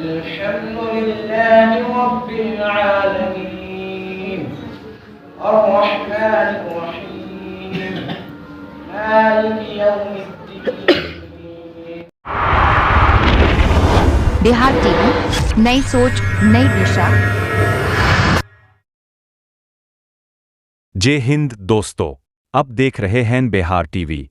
الحمد لله رب العالمين الرحمن الرحيم مالك يوم الدين. बिहार टीवी, नई सोच नई दिशा. जय हिंद दोस्तों, अब देख रहे हैं बिहार टीवी.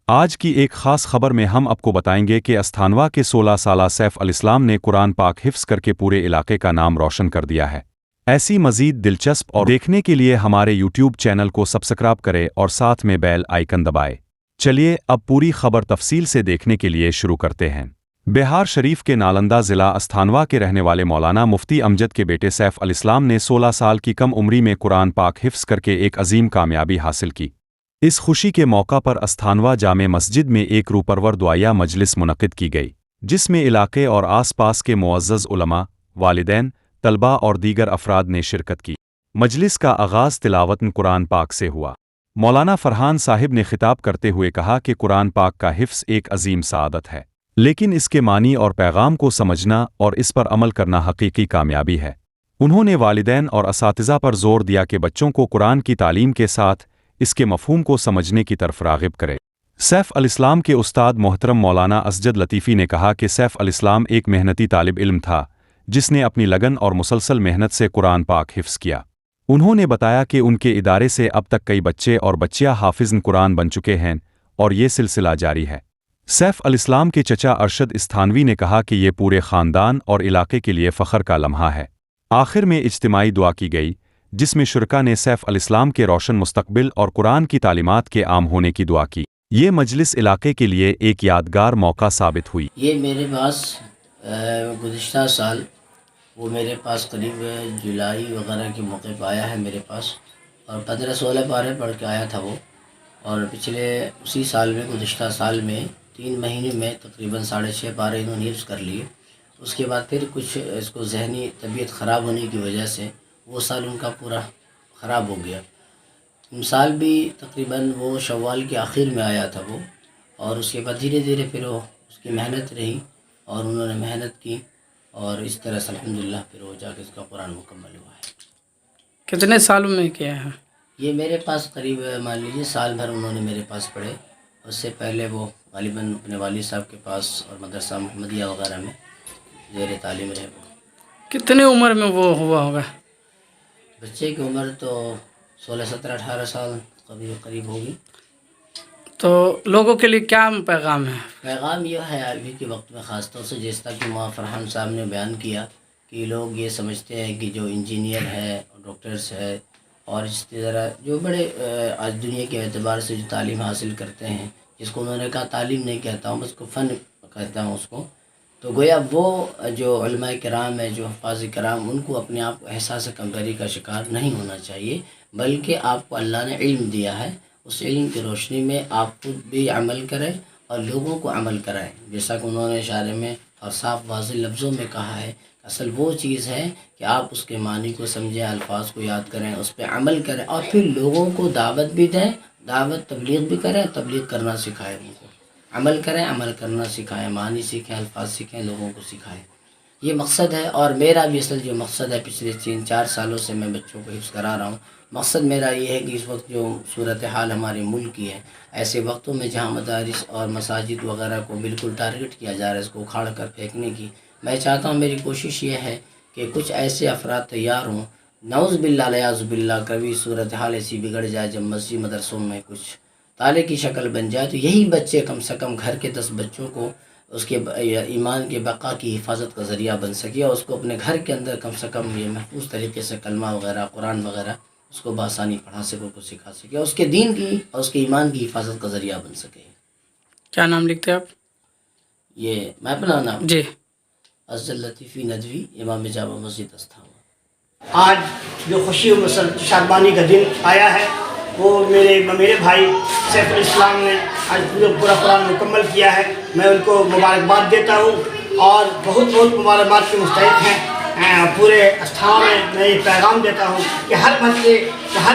आज की एक खास खबर में हम आपको बताएंगे कि अस्थानवा के 16 साला सैफ अल इस्लाम ने कुरान पाक हिफ्स करके पूरे इलाके का नाम रोशन कर दिया है. ऐसी मजीद दिलचस्प और देखने के लिए हमारे यूट्यूब चैनल को सब्सक्राइब करें और साथ में बेल आइकन दबाएं. चलिए अब पूरी खबर तफसील से देखने के लिए शुरू करते हैं. बिहार शरीफ के नालंदा ज़िला अस्थानवा के रहने वाले मौलाना मुफ्ती अमजद के बेटे सैफ अल इस्लाम ने 16 साल की कम उम्री में कुरान पाक हिफ्स करके एक अजीम कामयाबी हासिल की. इस खुशी के मौका पर अस्थानवा जामे मस्जिद में एक रूपरवर दुआया मजलिस मुनक़िद की गई, जिसमें इलाके और आसपास के मुअज़्ज़ज़ उलमा, वालिदैन, तलबा और दीगर अफराद ने शिरकत की. मजलिस का आगाज़ तिलावतन कुरान पाक से हुआ. मौलाना फरहान साहिब ने खिताब करते हुए कहा कि कुरान पाक का हिफ्स एक अजीम सआदत है, लेकिन इसके मानी और पैगाम को समझना और इस पर अमल करना हकीकी कामयाबी है. उन्होंने वालिदैन और असातिज़ा पर जोर दिया कि बच्चों को कुरान की तालीम के साथ इसके मफ़हूम को समझने की तरफ राग़िब करें. सैफ अल इस्लाम के उस्ताद मोहतरम मौलाना असजद लतीफ़ी ने कहा कि सैफ अल इस्लाम एक मेहनती तालिब इल्म था, जिसने अपनी लगन और मुसलसल मेहनत से कुरान पाक हिफ्स किया. उन्होंने बताया कि उनके इदारे से अब तक कई बच्चे और बच्चियाँ हाफिज़ कुरान बन चुके हैं और ये सिलसिला जारी है. सैफ अल इस्लाम के चचा अरशद इस्तानवी ने कहा कि ये पूरे ख़ानदान और इलाके के लिए फ़ख्र का लम्हा है. आखिर में इज्तिमाई दुआ की गई, जिसमें शुरका ने सैफ अल इस्लाम के रोशन मुस्तकबिल और कुरान की तालीमात के आम होने की दुआ की. ये मजलिस इलाके के लिए एक यादगार मौका साबित हुई. ये मेरे पास गुज़िश्ता साल वो मेरे पास करीब जुलाई वगैरह के मौके पर आया है मेरे पास, और 15-16 पारे पढ़ के आया था वो. और पिछले उसी साल में गुज़िश्ता साल में 3 महीने में तकरीबन 6.5 पारे इन्होंने हिफ्ज़ कर लिए. उसके बाद फिर कुछ इसको ज़हनी तबीयत ख़राब होने की वजह से वो साल उनका पूरा ख़राब हो गया. साल भी तकरीबन वो शव्वाल के आखिर में आया था वो, और उसके बाद धीरे धीरे फिर वो उसकी मेहनत रही और उन्होंने मेहनत की, और इस तरह से अल्हम्दुलिल्लाह फिर वो जाके इसका कुरान मुकम्मल हुआ है. कितने सालों में किया है? ये मेरे पास करीब मान लीजिए साल भर उन्होंने मेरे पास पढ़े. उससे पहले वो गालिबन अपने वालिद साहब के पास और मदरसा मोहम्मदिया वगैरह में ज़ेर तालीम रहे. वो कितने उम्र में वो हुआ होगा? बच्चे की उम्र तो 16, 17, 18 साल करीब होगी. तो लोगों के लिए क्या पैगाम है? पैगाम यह है अभी के वक्त में ख़ास तौर से, जैसा कि मौलाना फरहान साहब ने बयान किया कि लोग ये समझते हैं कि जो इंजीनियर है, डॉक्टर्स है और इस तरह जो बड़े आज दुनिया के एतबार से जो तालीम हासिल करते हैं, जिसको उन्होंने कहा तालीम नहीं कहता हूँ, बस को फ़न कहता हूँ उसको, तो गोया वो जो उलमाए किराम है, जो हफ़ाज़ किराम, उनको अपने आप को एहसास कमतरी का शिकार नहीं होना चाहिए, बल्कि आपको अल्लाह ने इल्म दिया है, उस इल्म की रोशनी में आप खुद भी अमल करें और लोगों को अमल कराएं. जैसा कि उन्होंने इशारे में और साफ वाज़ेह लफ्ज़ों में कहा है, असल वो चीज़ है कि आप उसके मानी को समझें, अल्फाज को याद करें, उस पर अमल करें और फिर लोगों को दावत भी दें, दावत तबलीग भी करें, तबलीग करना सिखाएं, उनको अमल करें, अमल करना सिखाएं, मानी सीखें, अल्फाज सीखें, लोगों को सिखाएं. ये मकसद है. और मेरा भी असल जो मकसद है, पिछले 3-4 सालों से मैं बच्चों को हिफ्ज़ करा रहा हूँ. मकसद मेरा ये है कि इस वक्त जो सूरत हाल हमारे मुल्क की है, ऐसे वक्तों में जहाँ मदारिस और मसाजिद वगैरह को बिल्कुल टारगेट किया जा रहा है, इसको उखाड़ कर फेंकने की, मैं चाहता हूँ, मेरी कोशिश ये है कि कुछ ऐसे अफराद तैयार हों, नऊज़ बिल्लाह लियाज़ बिल्लाह, कभी सूरत हाल ऐसी बिगड़ जाए जब मस्जिद मदरसों में कुछ ताले की शक्ल बन जाए, तो यही बच्चे कम से कम घर के 10 बच्चों को उसके ईमान के बका की हिफाजत का ज़रिया बन सके, और उसको अपने घर के अंदर कम से कम ये महफूज तरीके से कलमा वगैरह, कुरान वगैरह उसको बासानी पढ़ा सके, को सिखा सके, उसके दीन की और उसके ईमान की हिफाजत का ज़रिया बन सके. क्या नाम लिखते हैं आप? ये मैं अपना नाम जी असजद लतीफ़ी नदवी, इमाम जामा मस्जिद अस्थानवा. आज जो खुशी और शादबानी का दिन आया है, वो मेरे भाई सैफ अल इस्लाम ने आज पूरा कुरान मुकम्मल किया है. मैं उनको मुबारकबाद देता हूँ और बहुत बहुत मुबारकबाद के मुस्तहिक़ हैं. पूरे स्थानों में मैं ये पैगाम देता हूँ कि हर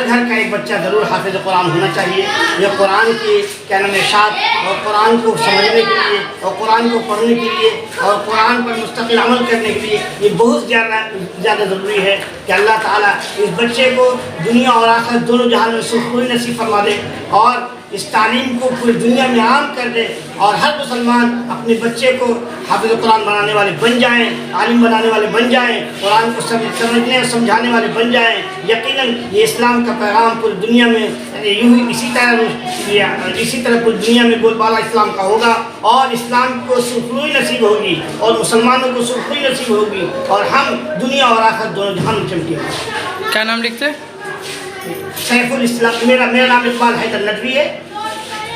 घर का एक बच्चा ज़रूर हाफिज़ कुरान होना चाहिए। ये कुरान की क्या नाम है इरशाद और कुरान को समझने के लिए और कुरान को पढ़ने के लिए और कुरान पर मुस्तकिल अमल करने के लिए ये बहुत ज़्यादा ज़रूरी है कि अल्लाह ताला इस बच्चे को दुनिया और आखिरत दोनों जहान में सुकून नसीब फरमा दे और इस तालीम को पूरी दुनिया में आम कर दे और हर मुसलमान अपने बच्चे को हाफिज़ कुरान बनाने वाले बन जाएं, आलिम बनाने वाले बन जाएं, कुरान को समझने और समझाने वाले बन जाएं। यकीनन ये इस्लाम का पैगाम पूरी दुनिया में यूँ ही इसी तरह पूरी दुनिया में बोलबाला इस्लाम का होगा और इस्लाम को सुरखरुई नसीब होगी और मुसलमानों को सुरखरुई नसीब होगी और हम दुनिया और आखिरत दोनों जहां में चमकेंगे। क्या नाम लिखते हैं? सैफुल इस्लाम, मेरा नाम इकबाल हैदर नदवी है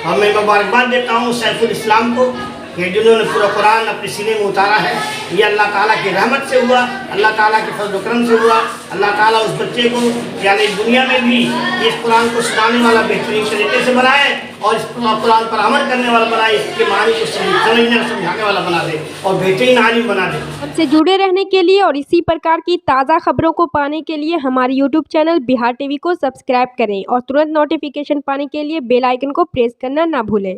और मैं मुबारकबाद देता हूँ सैफुल इस्लाम को कि जिन्होंने पूरा कुरान अपने सीने में उतारा है। ये अल्लाह ताला की रहमत से हुआ, अल्लाह ताला के फजल करम से हुआ। अल्लाह ताला उस बच्चे को यानी दुनिया में भी इस कुरान को सुनाने वाला बेहतरीन तरीके से बनाए और इस कुरान पर अमल करने वाला बनाए, इसके मानी को समझने और समझाने वाला बना दे और बेहतरीन आलिम बना दे। हमसे जुड़े रहने के लिए और इसी प्रकार की ताज़ा खबरों को पाने के लिए हमारे YouTube चैनल बिहार टीवी को सब्सक्राइब करें और तुरंत नोटिफिकेशन पाने के लिए बेल आइकन को प्रेस करना ना भूलें।